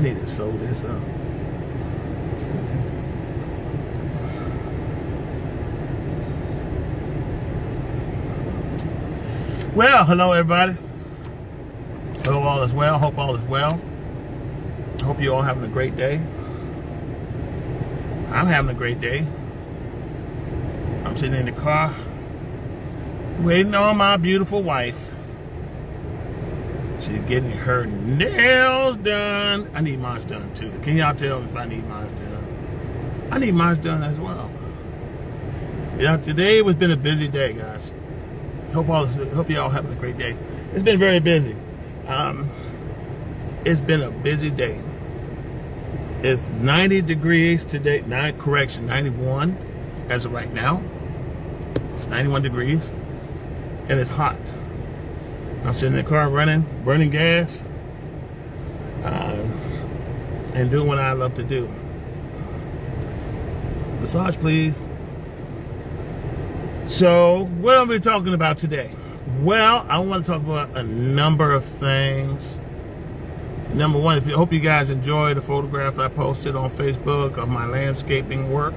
need to sew this up. Well, hello everybody. Hope all is well. Hope all is well. Hope you all having a great day. I'm having a great day. I'm sitting in the car waiting on my beautiful wife. She's getting her nails done. I need mine done too. Can y'all tell me if I need mine done? I need mine done as well. Yeah, today has been a busy day, guys. Hope y'all having a great day. It's been very busy. It's been a busy day. It's 90 degrees today. 91 as of right now. It's 91 degrees, and it's hot. I'm sitting in the car burning gas, and doing what I love to do. Massage, please. So, what are we talking about today? Well, I want to talk about a number of things. Number one, I hope you guys enjoy the photograph I posted on Facebook of my landscaping work.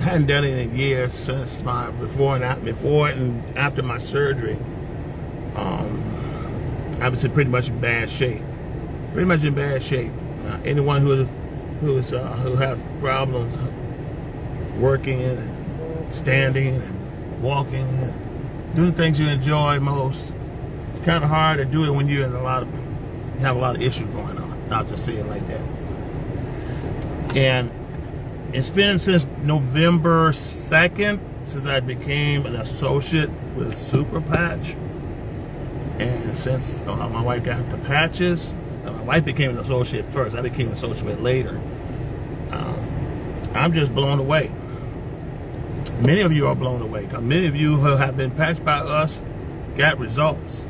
Hadn't done it in years since my before and after my surgery. I was pretty much in bad shape. Anyone who has problems working and standing and walking and doing things you enjoy most, it's kind of hard to do it when you're in you have a lot of issues going on. I'll just say it like that. And it's been since November 2nd since I became an associate with Super Patch. And since my wife got the patches, my wife became an associate first. I became an associate later. I'm just blown away. Many of you are blown away because many of you who have been patched by us got results.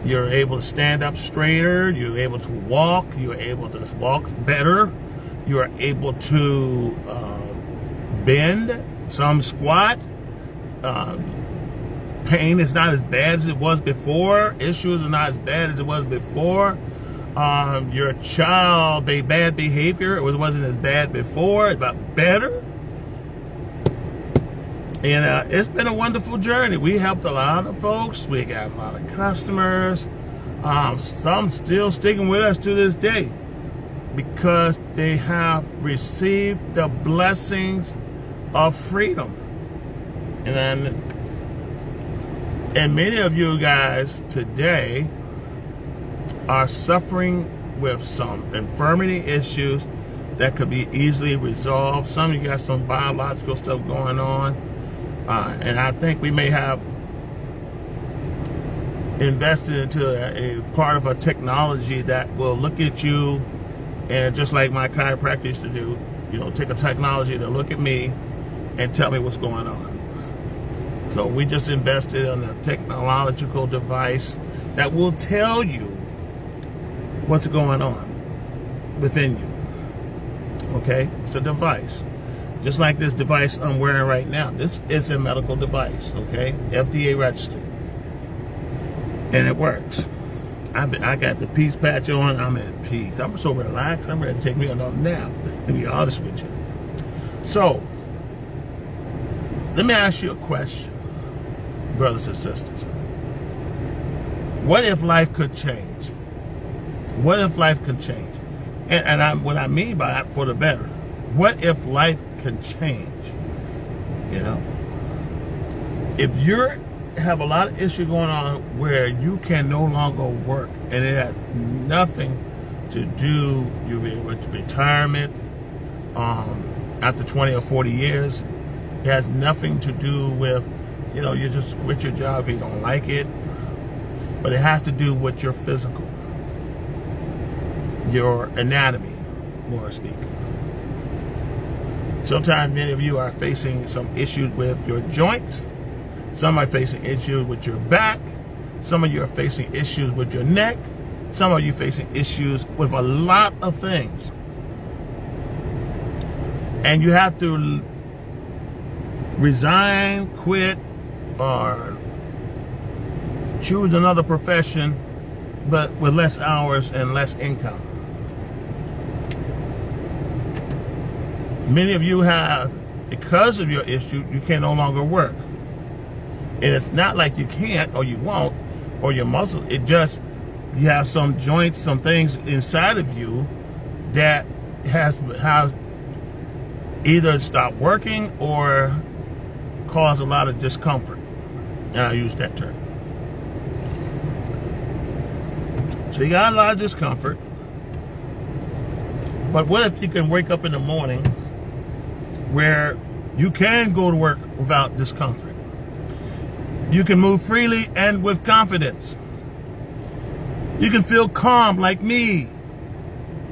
You're able to stand up straighter. You're able to walk. You're able to walk better. You are able to bend, some squat. Pain is not as bad as it was before. Issues are not as bad as it was before. Your child, bad behavior, it wasn't as bad before. It's about better. And it's been a wonderful journey. We helped a lot of folks. We got a lot of customers. Some still sticking with us to this day, because they have received the blessings of freedom. And many of you guys today are suffering with some infirmity issues that could be easily resolved. Some of you got some biological stuff going on. And I think we may have invested into a part of a technology that will look at you, and just like my chiropractor used to do, take a technology to look at me and tell me what's going on. So we just invested in a technological device that will tell you what's going on within you. Okay? It's a device. Just like this device I'm wearing right now. This is a medical device, okay? FDA registered. And it works. I got the peace patch on. I'm in peace. I'm so relaxed. I'm ready to take me another nap, to be honest with you. So, let me ask you a question, brothers and sisters. What if life could change? What if life could change? And what I mean by that, for the better. What if life can change? If you have a lot of issues going on where you can no longer work, and it has nothing to do with retirement after 20 or 40 years. It has nothing to do with, you just quit your job if you don't like it. But it has to do with your physical, your anatomy, more speaking. Sometimes many of you are facing some issues with your joints. Some are facing issues with your back. Some of you are facing issues with your neck. Some of you facing issues with a lot of things. And you have to resign, quit, or choose another profession but with less hours and less income. Many of you have, because of your issue, you can no longer work. And it's not like you can't or you won't or your muscle. It just, you have some joints, some things inside of you that has either stopped working or caused a lot of discomfort. And I use that term. So you got a lot of discomfort. But what if you can wake up in the morning where you can go to work without discomfort? You can move freely and with confidence. You can feel calm like me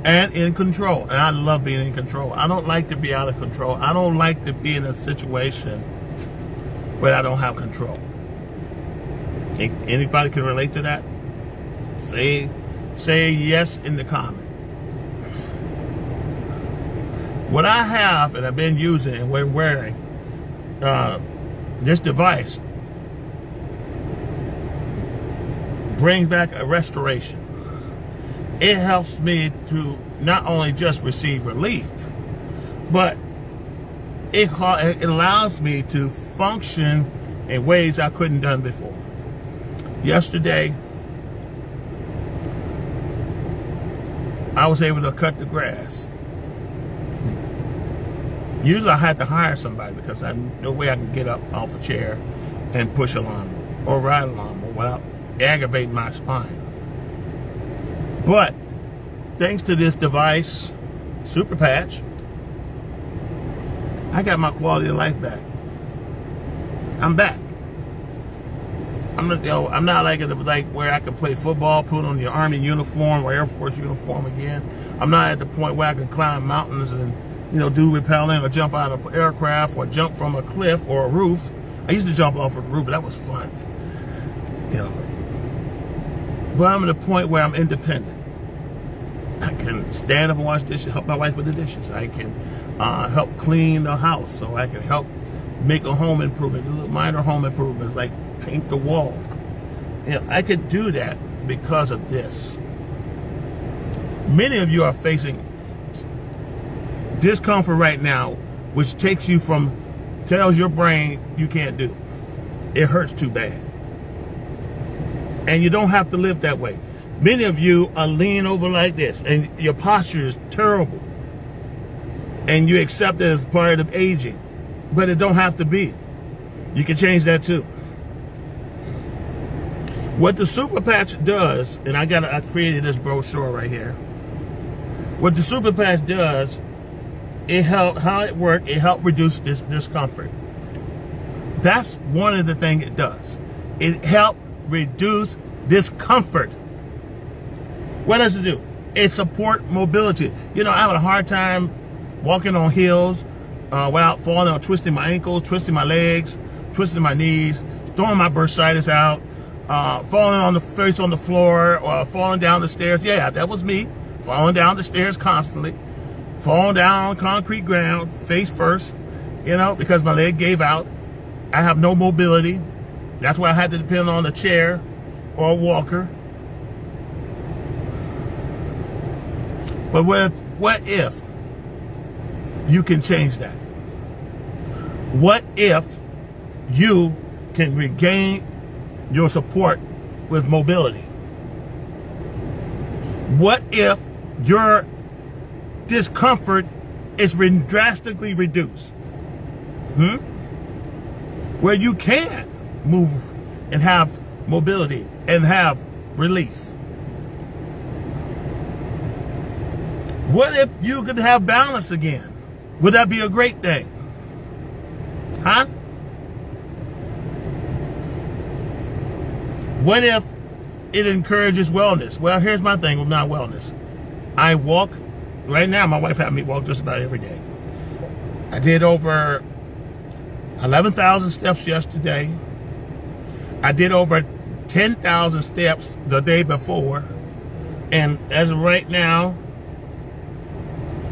and in control. And I love being in control. I don't like to be out of control. I don't like to be in a situation where I don't have control. Anybody can relate to that? Say yes in the comment. What I have, and I've been using and wearing this device, brings back a restoration. It helps me to not only just receive relief, but it allows me to function in ways I couldn't done before. Yesterday, I was able to cut the grass. Usually I had to hire somebody because I no way I can get up off a chair and push a lawnmower or ride a lawnmower without aggravating my spine. But thanks to this device, Super Patch, I got my quality of life back. I'm back. I'm not like where I can play football, put on the Army uniform or Air Force uniform again. I'm not at the point where I can climb mountains and do rappelling or jump out of an aircraft or jump from a cliff or a roof. I used to jump off of a roof, but that was fun. But I'm at a point where I'm independent. I can stand up and wash dishes, help my wife with the dishes. I can help clean the house, so I can help make a home improvement, little minor home improvements like paint the wall. I could do that because of this. Many of you are facing discomfort right now, which tells your brain you can't do. It hurts too bad. And you don't have to live that way. Many of you are leaning over like this, and your posture is terrible. And you accept it as part of aging. But it don't have to be. You can change that too. What the Super Patch does, and I created this brochure right here. What the Super Patch does, how it works, it helps reduce this discomfort. That's one of the things it does. It helps reduce discomfort. What does it do? It supports mobility. I have a hard time walking on hills without falling or twisting my ankles, twisting my legs, twisting my knees, throwing my bursitis out, falling on the face on the floor or falling down the stairs. Yeah, that was me. Falling down the stairs constantly. Falling down on concrete ground, face first, because my leg gave out. I have no mobility. That's why I had to depend on a chair or a walker. But what if you can change that? What if you can regain your support with mobility? What if your discomfort is drastically reduced? Where you can move and have mobility and have relief. What if you could have balance again? Would that be a great thing? Huh? What if it encourages wellness? Well, here's my thing with my wellness. I walk, right now my wife had me walk just about every day. I did over 11,000 steps yesterday. I did over 10,000 steps the day before. And as of right now,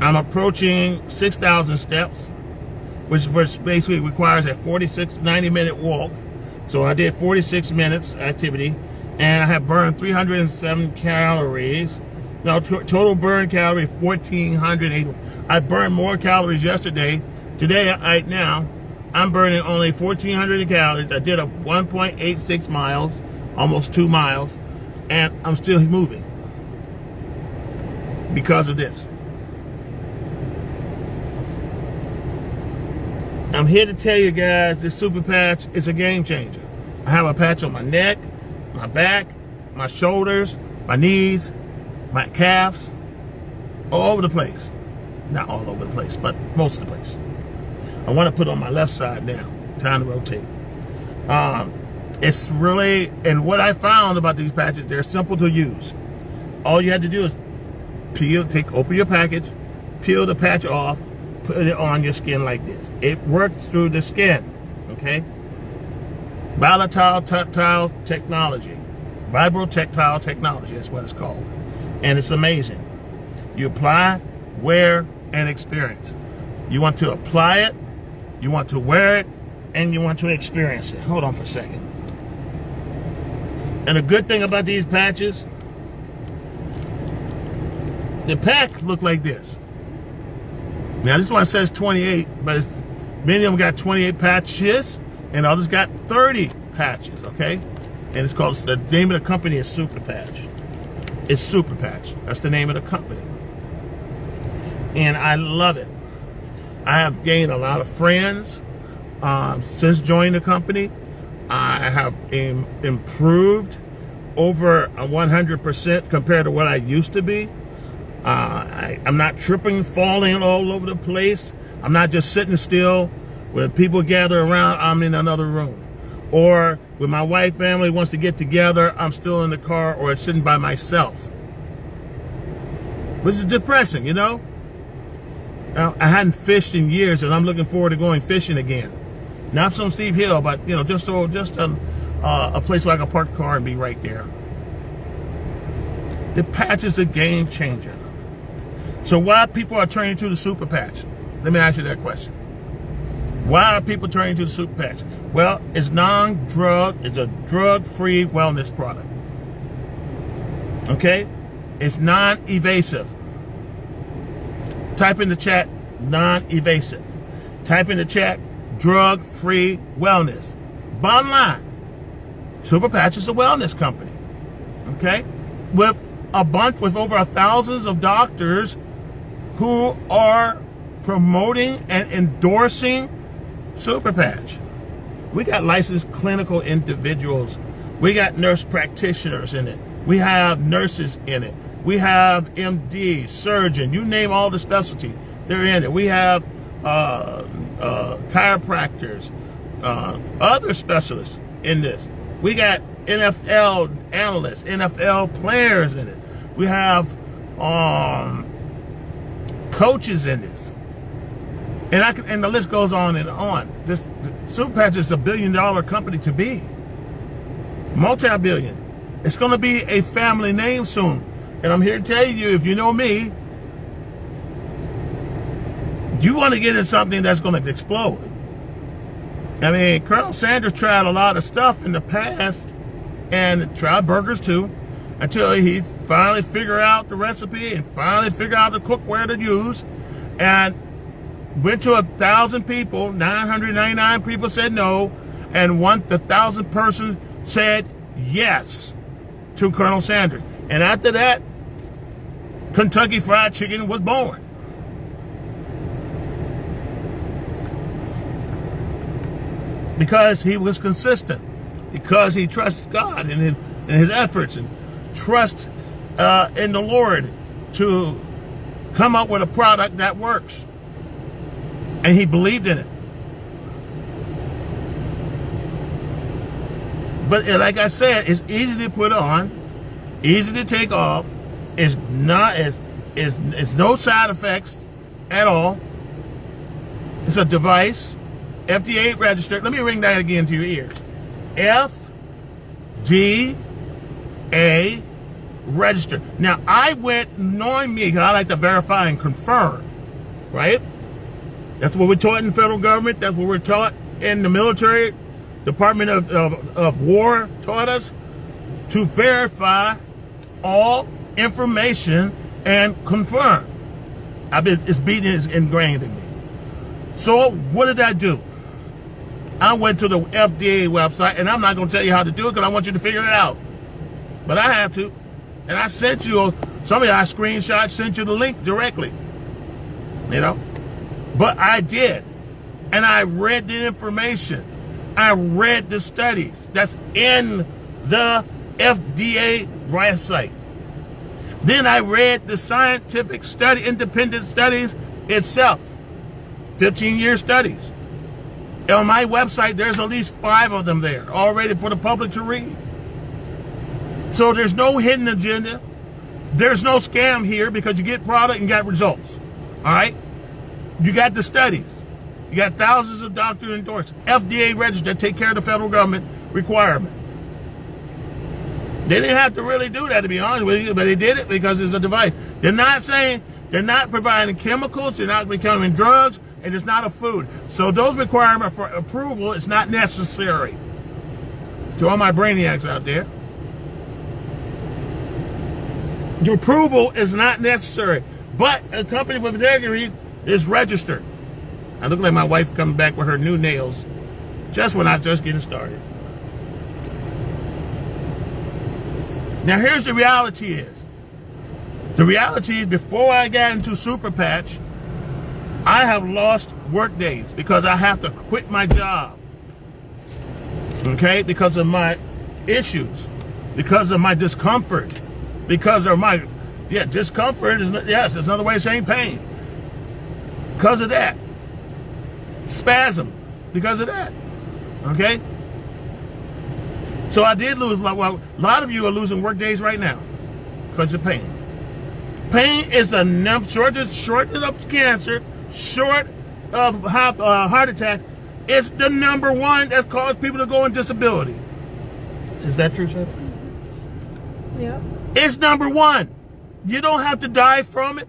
I'm approaching 6,000 steps, which basically requires a 90-minute walk. So I did 46 minutes activity, and I have burned 307 calories. Now, total burn calorie 1,480. I burned more calories yesterday. Today, right now, I'm burning only 1,400 calories. I did a 1.86 miles, almost 2 miles, and I'm still moving because of this. I'm here to tell you guys this super patch is a game changer. I have a patch on my neck, my back, my shoulders, my knees, my calves, all over the place. Not all over the place, but most of the place. I want to put on my left side now. Time to rotate. It's really, and what I found about these patches, they're simple to use. All you had to do is open your package, peel the patch off, put it on your skin like this. It works through the skin, okay? Volatile tactile technology. Vibro-tactile technology, that's what it's called. And it's amazing. You apply, wear, and experience. You want to apply it, you want to wear it, and you want to experience it. Hold on for a second. And the good thing about these patches, the pack look like this. Now this one says 28, but many of them got 28 patches, and others got 30 patches, okay? And it's called, the name of the company is Super Patch. It's Super Patch. That's the name of the company. And I love it. I have gained a lot of friends since joining the company. I have improved over 100% compared to what I used to be. I'm not tripping, falling all over the place. I'm not just sitting still. When people gather around, I'm in another room. Or when my wife family wants to get together, I'm still in the car or sitting by myself. Which is depressing, you know? Now, I hadn't fished in years, and I'm looking forward to going fishing again. Not some steep hill, but you know, just a place where I can park the car and be right there. The patch is a game changer. So why people are turning to the Super Patch? Let me ask you that question. Why are people turning to the Super Patch? Well, it's non-drug, it's a drug-free wellness product. Okay? It's non-evasive. Type in the chat, non-evasive. Type in the chat, drug-free wellness. Bottom line, Super Patch is a wellness company. Okay? With over thousands of doctors who are promoting and endorsing Super Patch. We got licensed clinical individuals. We got nurse practitioners in it. We have nurses in it. We have MD, surgeon, you name all the specialty, they're in it. We have chiropractors, other specialists in this. We got NFL analysts, NFL players in it. We have coaches in this. And the list goes on and on. This Super Patch is $1 billion company to be. Multi-billion. It's going to be a family name soon. And I'm here to tell you, if you know me, you want to get in something that's going to explode. I mean, Colonel Sanders tried a lot of stuff in the past, and tried burgers too, until he finally figured out the recipe and finally figured out the cookware to use, and went to 1,000 people, 999 people said no, and 1,000 person said yes to Colonel Sanders. And after that, Kentucky Fried Chicken was born. Because he was consistent, because he trusts God in his efforts, and trusts in the Lord to come up with a product that works. And he believed in it. But like I said, it's easy to put on, easy to take off. It's no side effects at all. It's a device, FDA registered. Let me ring that again to your ears. FDA registered. Now, I went, knowing me, because I like to verify and confirm, right? That's what we're taught in the federal government. That's what we're taught in the military. Department of War taught us to verify all information and confirm. It's ingrained in me. So what did I do? I went to the FDA website, and I'm not going to tell you how to do it because I want you to figure it out. But I have to. And I sent you, some of you I screenshot, sent you the link directly. You know? But I did. And I read the information. I read the studies that's in the FDA website. Then I read the scientific study, independent studies itself. 15-year studies. On my website, there's at least 5 of them there, already for the public to read. So there's no hidden agenda. There's no scam here because you get product and got results. All right? You got the studies. You got thousands of doctors endorsed. FDA registered, take care of the federal government requirement. They didn't have to really do that, to be honest with you, but they did it because it's a device. They're not saying, they're not providing chemicals, they're not becoming drugs, and it's not a food. So those requirements for approval is not necessary. To all my brainiacs out there. The approval is not necessary. But a company with integrity is registered. I look like my wife coming back with her new nails just when I'm just getting started. Now here's the reality is. The reality is before I got into Super Patch, I have lost work days because I have to quit my job. Okay? Because of my issues. Because of my discomfort. Because of my, discomfort is, yes, it's another way of saying pain. Because of that. Spasm. Because of that. Okay? So I did lose, well, a lot of you are losing work days right now because of pain. Pain is the short of cancer, short of heart attack, it's the number one that causes people to go on disability. Is that true, sir? Yeah. It's number one. You don't have to die from it,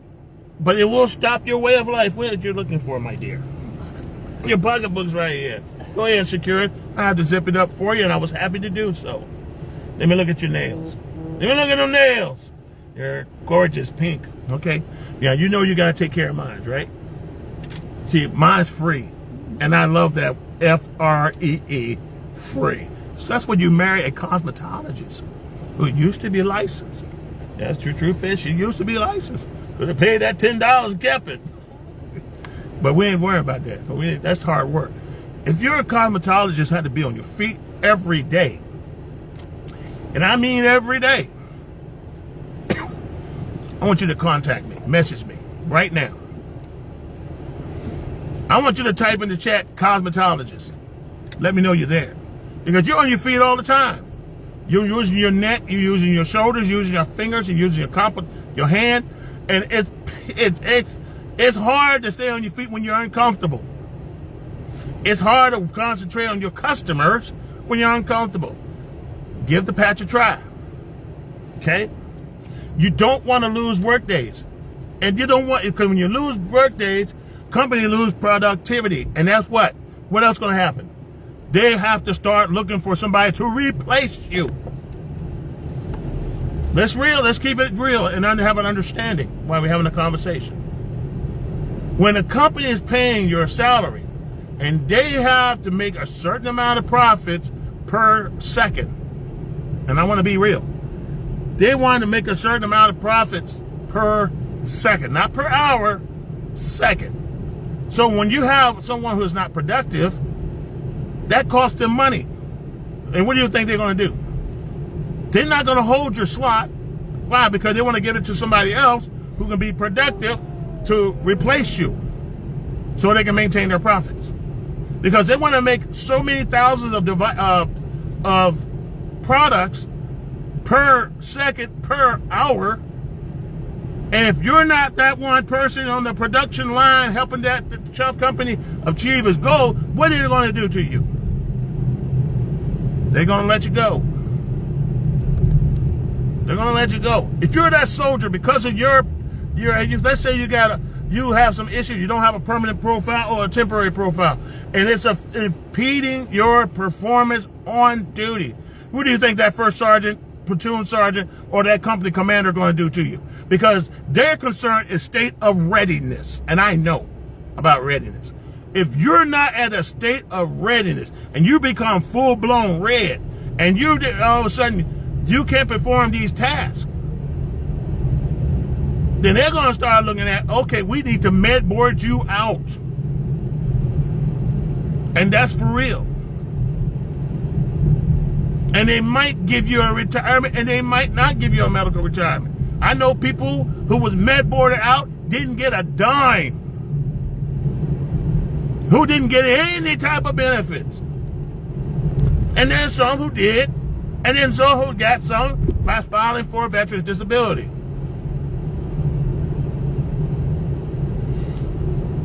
but it will stop your way of life. What are you looking for, my dear? Your pocketbook's right here. Go ahead and secure it. I have to zip it up for you, and I was happy to do so. Let me look at your nails. Let me look at them nails. They're gorgeous, pink. Okay? Yeah, you know you got to take care of mine, right? See, mine's free. And I love that F-R-E-E, free. So that's when you marry a cosmetologist who used to be licensed. That's true, Fish. She used to be licensed. Could have paid that $10 and kept it. But we ain't worried about that. That's hard work. If you're a cosmetologist, had to be on your feet every day. And I mean every day. I want you to contact me, message me right now. I want you to type in the chat, cosmetologist. Let me know you're there. Because you're on your feet all the time. You're using your neck, you're using your shoulders, you're using your fingers, you're using your hand. And it's hard to stay on your feet when you're uncomfortable. It's hard to concentrate on your customers when you're uncomfortable. Give the patch a try. Okay? You don't want to lose work days. And you don't want, because when you lose work days, company lose productivity. And that's what? What else going to happen? They have to start looking for somebody to replace you. Let's keep it real and have an understanding while we're having a conversation. When a company is paying your salary, and they have to make a certain amount of profits per second. And I want to be real. They want to make a certain amount of profits per second. Not per hour, second. So when you have someone who's not productive, that costs them money. And what do you think they're going to do? They're not going to hold your slot. Why? Because they want to give it to somebody else who can be productive to replace you so they can maintain their profits. Because they want to make so many thousands of products per second, per hour. And if you're not that one person on the production line helping that shop company achieve its goal, what are they going to do to you? They're going to let you go. They're going to let you go. If you're that soldier because of let's say you have some issue, you don't have a permanent profile or a temporary profile, and it's impeding your performance on duty. Who do you think that first sergeant platoon sergeant or that company commander going to do to you? Because their concern is state of readiness. And I know about readiness. If you're not at a state of readiness and you become full-blown red and you all of a sudden you can't perform these tasks, then they're going to start looking at, okay, we need to med board you out. And that's for real. And they might give you a retirement and they might not give you a medical retirement. I know people who was med boarded out, didn't get a dime. Who didn't get any type of benefits. And there's some who did. And then some who got some by filing for a veteran's disability.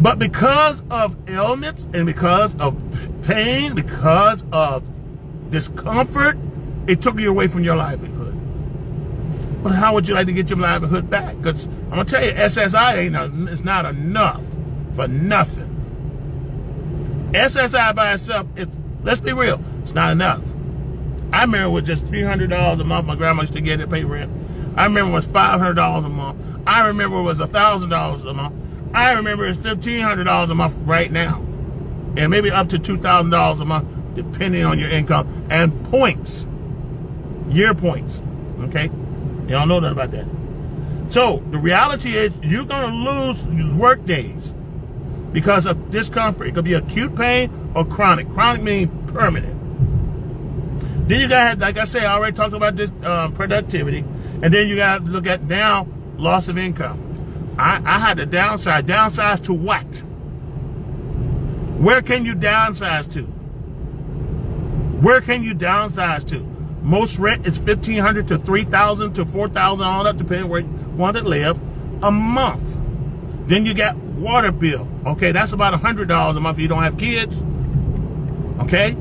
But because of ailments and because of pain, because of discomfort, it took you away from your livelihood. But how would you like to get your livelihood back? Because I'm going to tell you, SSI it's not enough for nothing. SSI by itself, let's be real, it's not enough. I remember with just $300 a month, my grandma used to get to pay rent. I remember it was $500 a month. I remember it was $1,000 a month. I remember it's $1,500 a month right now. And maybe up to $2,000 a month, depending on your income and points. Year points. Okay? Y'all know nothing about that. So, the reality is you're going to lose work days because of discomfort. It could be acute pain or chronic. Chronic means permanent. Then you got, like I say, I already talked about this productivity. And then you got to look at now loss of income. I had to downsize. Downsize to what? Where can you downsize to? Where can you downsize to? Most rent is $1,500 to $3,000 to $4,000 on up, depending where you want to live, a month. Then you got water bill. Okay, that's about $100 a month if you don't have kids. Okay,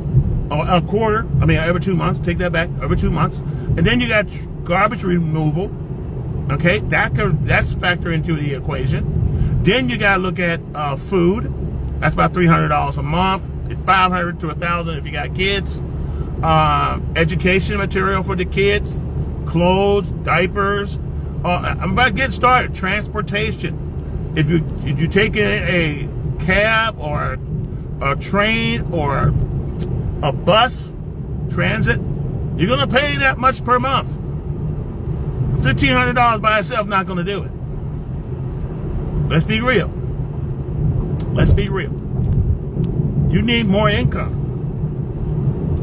or a quarter. I mean, every 2 months. Take that back. Every 2 months. And then you got garbage removal. Okay, that's factor into the equation. Then you got to look at food. That's about $300 a month. It's $500 to $1,000 if you got kids. Education material for the kids, clothes, diapers. I'm about to get started. Transportation. If you take a cab or a train or a bus, transit, you're gonna pay that much per month. $1,500 by itself not gonna do it. Let's be real. Let's be real. You need more income.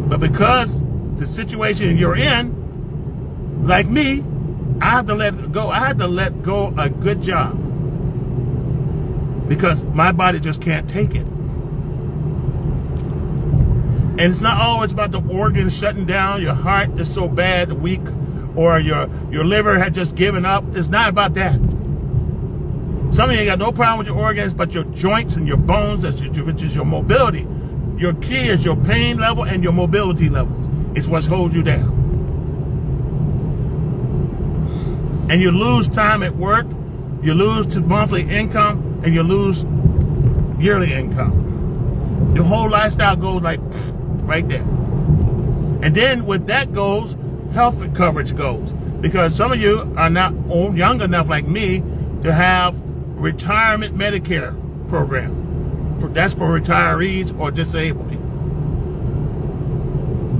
But because the situation you're in, like me, I had to let go. I had to let go a good job because my body just can't take it. And it's not always about the organs shutting down. Your heart is so bad, weak, or your liver had just given up. It's not about that. Some of you ain't got no problem with your organs, but your joints and your bones, which is your mobility. Your key is your pain level and your mobility levels. It's what holds you down. And you lose time at work, you lose to monthly income, and you lose yearly income. Your whole lifestyle goes like right there. And then with that goes, health coverage goes. Because some of you are not young enough like me to have retirement Medicare program. That's for retirees or disabled people.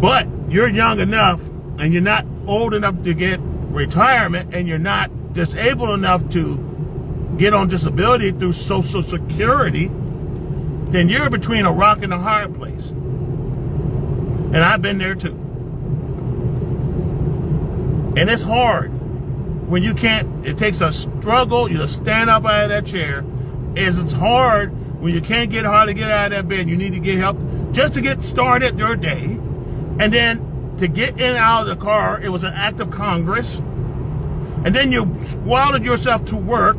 But you're young enough and you're not old enough to get retirement and you're not disabled enough to get on disability through Social Security, then you're between a rock and a hard place. And I've been there too. And it's hard when you can't, it takes a struggle, you just stand up out of that chair. It's hard when you can't hardly get out of that bed. You need to get help just to get started your day. And then to get in and out of the car, it was an act of Congress. And then you swallowed yourself to work,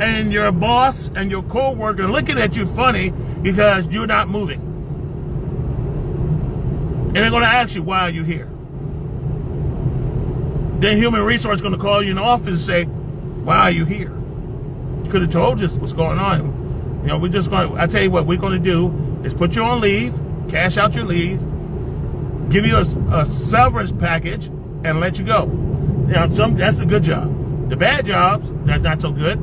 and your boss and your co-worker looking at you funny because you're not moving. And they're going to ask you, why are you here? Then human resource is going to call you in the office and say, why are you here? You could have told us what's going on. You know, we're just going to, I tell you what we're going to do is put you on leave, cash out your leave, give you a severance package, and let you go. Now, that's the good job. The bad jobs, that's not so good.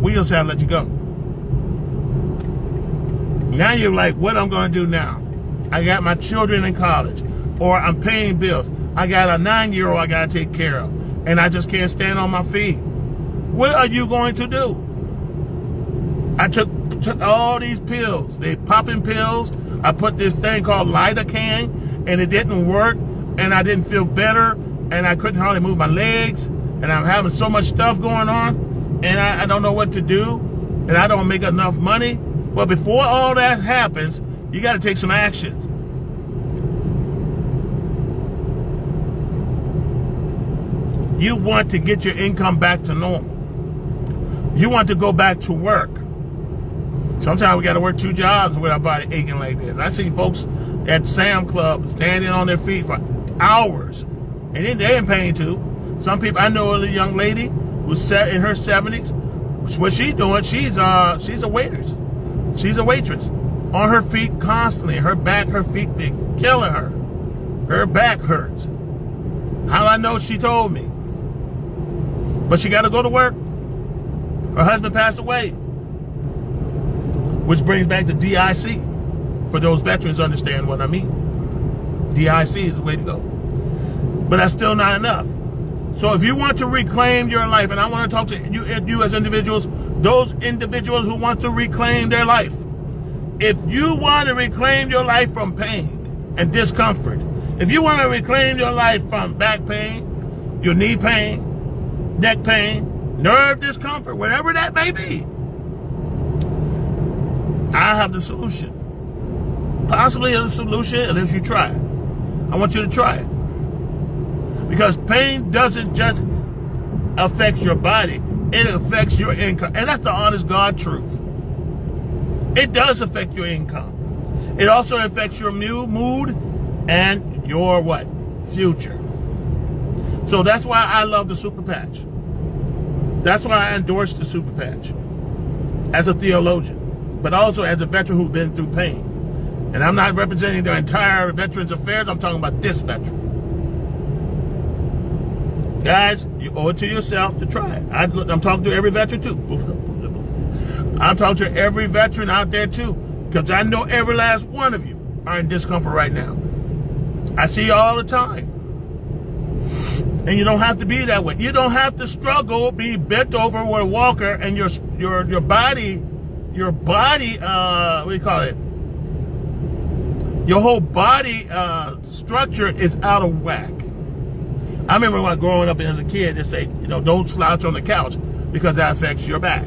We just have to let you go. Now you're like, what I'm going to do now? I got my children in college, or I'm paying bills. I got a 9-year-old I got to take care of, and I just can't stand on my feet. What are you going to do? I took all these pills. They popping pills. I put this thing called lidocaine, and it didn't work, and I didn't feel better, and I couldn't hardly move my legs, and I'm having so much stuff going on, and I don't know what to do, and I don't make enough money. Well, before all that happens, you got to take some action. You want to get your income back to normal. You want to go back to work. Sometimes we got to work 2 jobs with our body aching like this. I've seen folks at Sam Club standing on their feet for hours, and then they ain't paying too. Some people, I know a young lady who's in her 70s. What she's doing, she's a waitress. She's a waitress on her feet constantly. Her back, her feet be killing her. Her back hurts. How do I know? She told me. But she got to go to work. Her husband passed away. Which brings back to DIC. For those veterans understand what I mean. DIC is the way to go. But that's still not enough. So if you want to reclaim your life, and I want to talk to you as individuals, those individuals who want to reclaim their life. If you want to reclaim your life from pain and discomfort, if you want to reclaim your life from back pain, your knee pain, neck pain, nerve discomfort, whatever that may be, I have the solution. Possibly a solution unless you try it. I want you to try it. Because pain doesn't just affect your body, it affects your income. And that's the honest God truth. It does affect your income. It also affects your mood and your what? Future. So that's why I love the super patch. That's why I endorse the super patch. As a theologian, but also as a veteran who's been through pain. And I'm not representing the entire Veterans Affairs, I'm talking about this veteran. Guys, you owe it to yourself to try it. I'm talking to every veteran too. I'm talking to every veteran out there too. Because I know every last one of you are in discomfort right now. I see you all the time. And you don't have to be that way. You don't have to struggle, be bent over with a walker, and your body, what do you call it? Your whole body structure is out of whack. I remember when growing up as a kid, they say, don't slouch on the couch because that affects your back.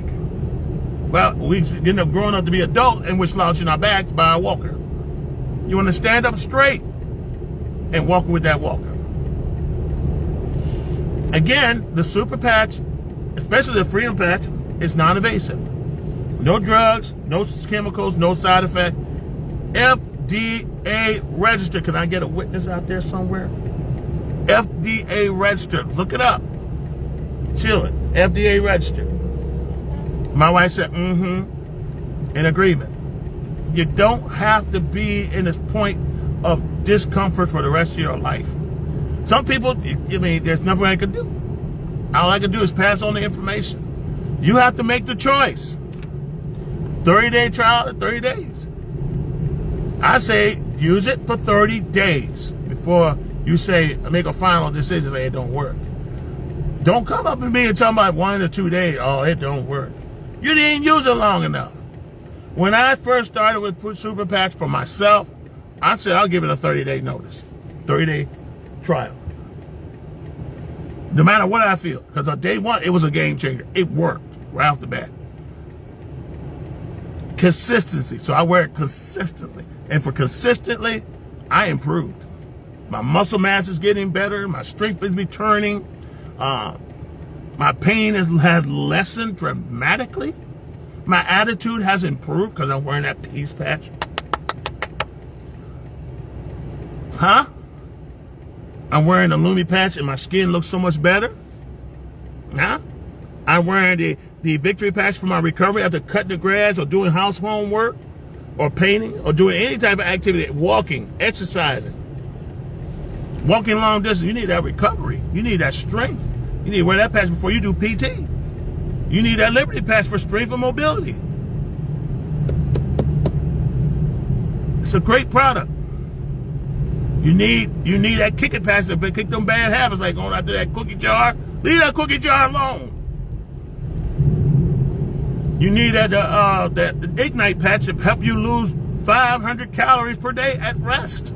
Well, we end up growing up to be adults and we're slouching our backs by a walker. You want to stand up straight and walk with that walker. Again, the super patch, especially the freedom patch, is non-invasive. No drugs, no chemicals, no side effect. FDA registered. Can I get a witness out there somewhere? FDA registered. Look it up. Chill it. FDA registered. My wife said, in agreement. You don't have to be in this point of discomfort for the rest of your life. Some people, there's nothing I can do. All I can do is pass on the information. You have to make the choice. 30-day trial, 30 days. I say use it for 30 days before you make a final decision, say it don't work. Don't come up to me and tell me about 1 or 2 days, oh, it don't work. You didn't use it long enough. When I first started with Super Patch for myself, I said I'll give it a 30-day notice, 30-day trial. No matter what I feel, because on day 1, it was a game changer. It worked right off the bat. Consistency, so I wear it consistently. And for consistently, I improved. My muscle mass is getting better. My strength is returning. My pain has lessened dramatically. My attitude has improved because I'm wearing that peace patch. I'm wearing the Lumi patch and my skin looks so much better. I'm wearing the victory patch for my recovery after cutting the grass or doing house homework or painting or doing any type of activity, walking, exercising. Walking long distance, you need that recovery. You need that strength. You need to wear that patch before you do PT. You need that Liberty patch for strength and mobility. It's a great product. You need that kick it patch to kick them bad habits, like going out to that cookie jar. Leave that cookie jar alone. You need that Ignite patch to help you lose 500 calories per day at rest.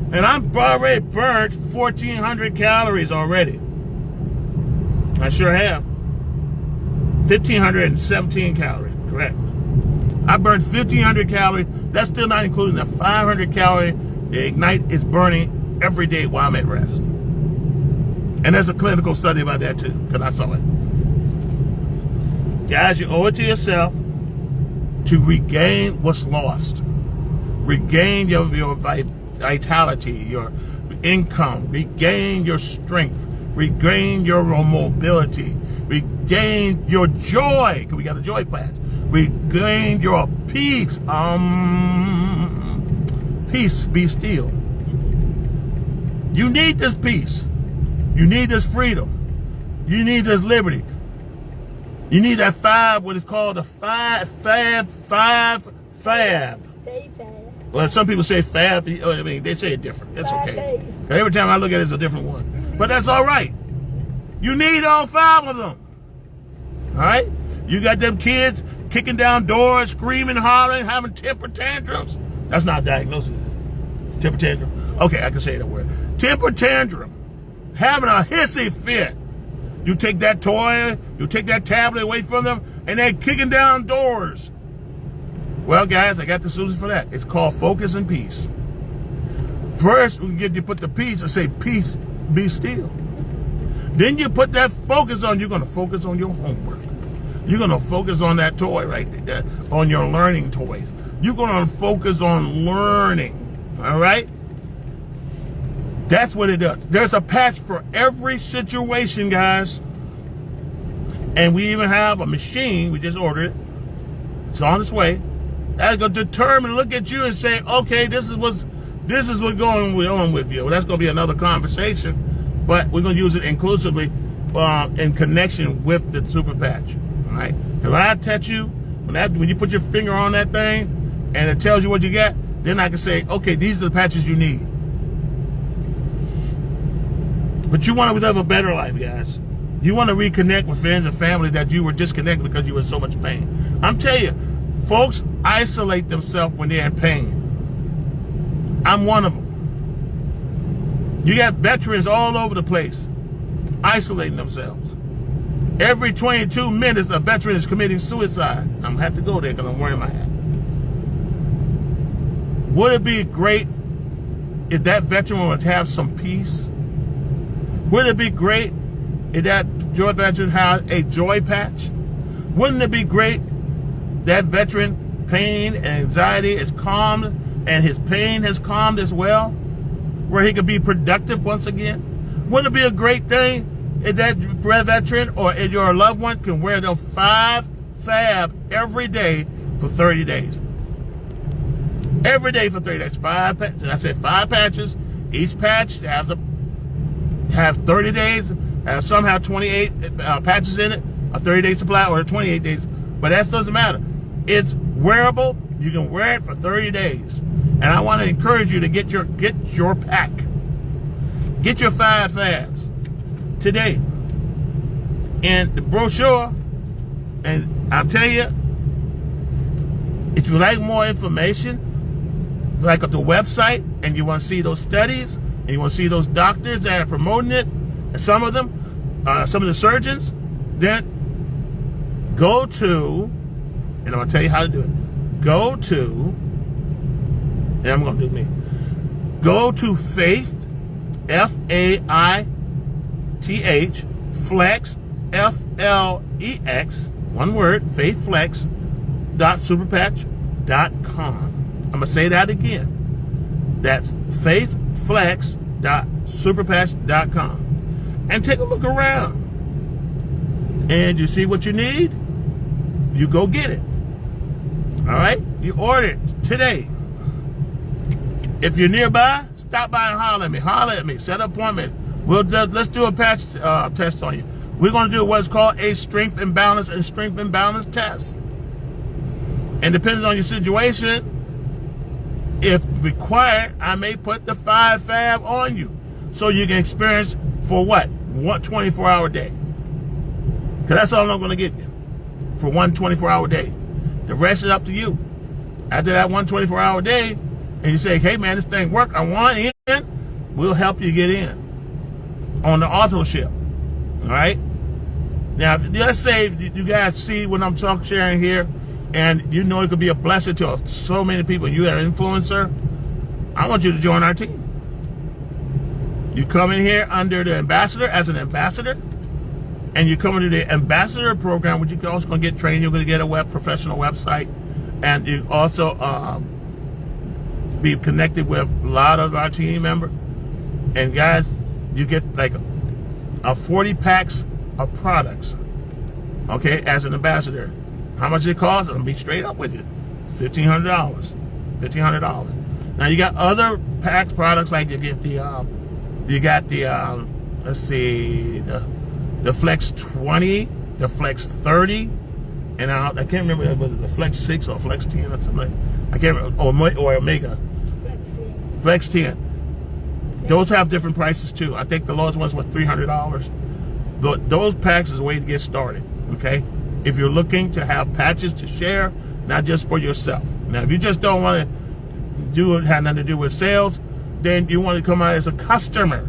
And I'm already burnt 1,400 calories already. I sure have. 1,517 calories, correct. I burned 1,500 calories. That's still not including the 500 calorie the Ignite is burning every day while I'm at rest. And there's a clinical study about that too, because I saw it. Guys, you owe it to yourself to regain what's lost. Regain your vitality, your income, regain your strength, regain your mobility, regain your joy, because we got a joy patch. Regain your peace. Peace, be still. You need this peace. You need this freedom. You need this liberty. You need that what is called the fab. Well, some people say fab. I mean, they say it different. That's okay. Every time I look at it, it's a different one. But that's all right. You need all 5 of them. All right? You got them kids kicking down doors, screaming, hollering, having temper tantrums. That's not a diagnosis. Temper tantrum. Okay, I can say that word. Temper tantrum. Having a hissy fit. You take that toy, you take that tablet away from them, and they're kicking down doors. Well, guys, I got the solution for that. It's called focus and peace. First, we can get you put the peace and say, peace, be still. Then you put that focus on, you're going to focus on your homework. You're going to focus on that toy right there, on your learning toys. You're going to focus on learning, all right? That's what it does. There's a patch for every situation, guys. And we even have a machine, we just ordered it. It's on its way. That's going to determine, look at you and say, okay, this is what's going on with you. Well, that's going to be another conversation, but we're going to use it inclusively in connection with the super patch. All right? When I touch you, when you put your finger on that thing and it tells you what you got, then I can say, okay, these are the patches you need. But you want to live a better life, guys. You want to reconnect with friends and family that you were disconnected because you were in so much pain. I'm telling you, folks isolate themselves when they're in pain. I'm one of them. You got veterans all over the place isolating themselves. Every 22 minutes, a veteran is committing suicide. I'm going to have to go there because I'm wearing my hat. Would it be great if that veteran would have some peace? Would it be great if that joy veteran had a joy patch? Wouldn't it be great that veteran pain and anxiety is calmed and his pain has calmed as well, where he could be productive once again? Wouldn't it be a great thing if that veteran or if your loved one can wear those 5 fab every day for 30 days? Every day for 30 days. 5 patches. I said 5 patches. Each patch has 30 days. Some have 28 patches in it, a 30-day supply, or a 28 days. But that doesn't matter. It's wearable. You can wear it for 30 days. And I want to encourage you to get your pack. Get your 5 fabs today. And the brochure, and I'll tell you, if you like more information, like at the website, and you want to see those studies, and you want to see those doctors that are promoting it, and some of them, some of the surgeons, then go to, and I'm going to tell you how to do it. Go to, and I'm going to do me. Go to Faith, F-A-I-T-H, Flex, F-L-E-X, one word, faithflex.superpatch.com. I'm going to say that again. That's faithflex.superpatch.com. And take a look around. And you see what you need, you go get it. All right? You order it today. If you're nearby, stop by and holler at me. Set an appointment. Let's do a patch test on you. We're going to do what's called a strength and balance test. And depending on your situation, if required, I may put the 5 fab on you so you can experience for what? 24-hour day. Because that's all I'm going to give you for 24-hour day. The rest is up to you. After that 24-hour day, and you say, hey man, this thing work, I want in, we'll help you get in on the auto ship. All right? Now, let's say you guys see what I'm sharing here, and you know it could be a blessing to so many people. You are an influencer. I want you to join our team. You come in here under the ambassador, as an ambassador, and you come into the ambassador program, which you're also going to get trained. You're going to get a professional website, and you also be connected with a lot of our team members. And guys, you get like a 40 packs of products, okay, as an ambassador. How much it costs? I'm gonna be straight up with you. $1,500. $1,500. Now you got other packed products, like you get the let's see, the Flex 20, the Flex 30, and I can't remember if it was the Flex 6 or Flex 10 or something. I can't remember, or Omega. Flex 10. Those have different prices too. I think the lowest ones was $300. Those packs is a way to get started, okay? If you're looking to have patches to share, not just for yourself. Now, if you just don't want to have nothing to do with sales, then you want to come out as a customer,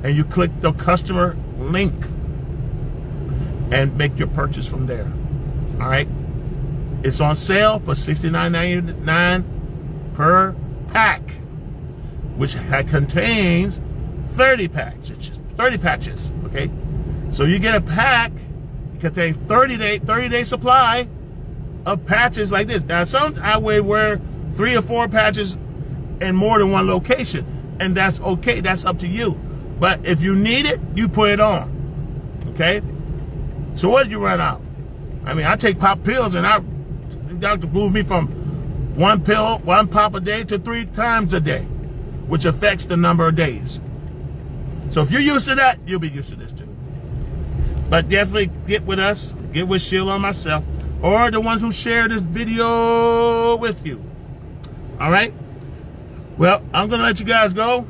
and you click the customer link and make your purchase from there. All right? It's on sale for $69.99 per pack, which contains 30 patches, okay? So you get a pack, it contains 30-day supply of patches like this. Now, some I would wear 3 or 4 patches in more than one location, and that's okay. That's up to you. But if you need it, you put it on, okay? So what did you run out? I mean, I take pop pills, and the doctor moved me from 1 pop a day to 3 times a day, which affects the number of days. So if you're used to that, you'll be used to this too. But definitely get with us, get with Sheila or myself, or the ones who share this video with you. All right? Well, I'm going to let you guys go.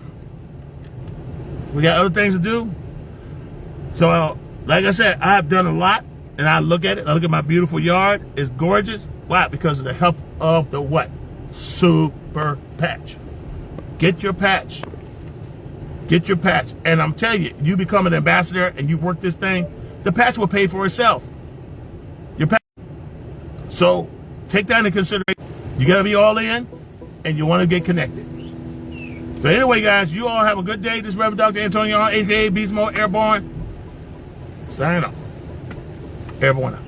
We got other things to do. So, like I said, I've done a lot, and I look at it. I look at my beautiful yard. It's gorgeous. Why? Because of the help of the what? Super Patch. Get your patch. Get your patch. And I'm telling you, you become an ambassador and you work this thing, the patch will pay for itself. Your patch. So take that into consideration. You got to be all in, and you want to get connected. So anyway, guys, you all have a good day. This is Reverend Dr. Antonio, a.k.a. Beast Mode Airborne. Sign off. Airborne out.